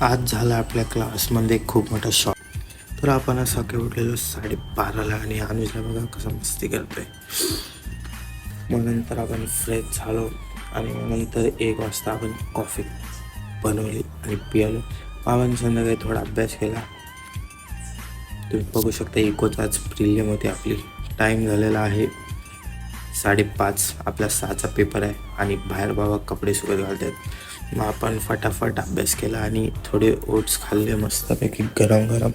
आज झाला आपल्या क्लासमध्ये खूप मोठा शॉक. तर आपण सकाळी उठलेलो 12:30ला आणि अनुजला बघा कसं मस्ती करतोय. मग नंतर आपण फ्रेश झालो आणि मग नंतर 1 वाजता आपण कॉफी बनवली आणि पियालो. आपण संध्याकाळी थोडा अभ्यास केला. तुम्ही बघू शकता इकोच आज प्रिलियम होती आपली. टाईम झालेला आहे 5:30. आपला 6चा पेपर आहे आणि बाहेर बाबा कपडे सुकत घालतात. मग आपण फटाफट अभ्यास केला आणि थोडे ओट्स खाल्ले मस्तपैकी गरम गरम.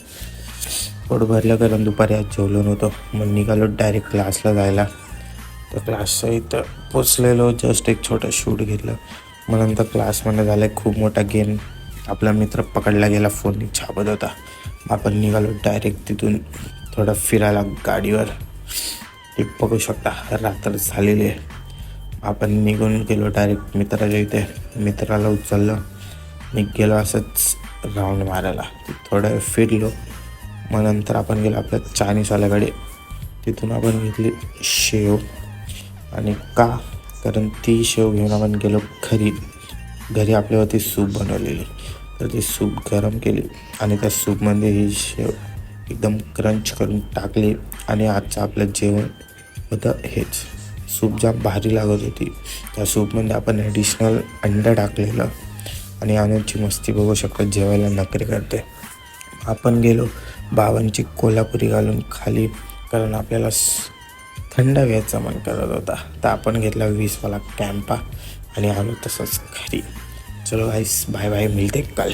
पोट भरलं कारण दुपारी आज जेवलो नव्हतो. मग निघालो डायरेक्ट क्लासला जायला. तर क्लासच्या इथं पोचलेलो. जस्ट एक छोटं शूट घेतलं. मग नंतर क्लासमध्ये झालं खूप मोठा गेम. आपला मित्र पकडला गेला, फोननी छापत होता. आपण निघालो डायरेक्ट तिथून थोडं फिरायला गाडीवर. ते बघू शकता रात्र झालेली आहे. आपण निघून गेलो डायरेक्ट मित्राच्या इथे. मित्राला उचललं. मी गेलो असंच राऊंड मारायला. थोडं फिरलो. मग नंतर आपण गेलो आपल्या चायनीजवाल्याकडे. तिथून आपण घेतली शेव. आणि का कारण ती शेव घेऊन आपण गेलो घरी आपल्यावरती सूप बनवलेली. तर ती सूप गरम केली आणि त्या सूपमध्ये ही शेव एकदम क्रंच करून टाकली. आणि आजचं आपलं जेवण होतं हेच. सूप जाम भारी लागत होती. त्या सूपमध्ये आपण ॲडिशनल अंडं टाकलेलं. आणि अनुजची मस्ती बघू शकता, जेवायला नखरे करते. आपण गेलो बाबांची कोल्हापुरी घालून खाली कारण आपल्याला थंड घ्यायचा मन करत होता. तर आपण घेतला 20वाला कॅम्पा आणि आलो तसंच घरी. चलो गाईस, बाय बाय, मिळते कल.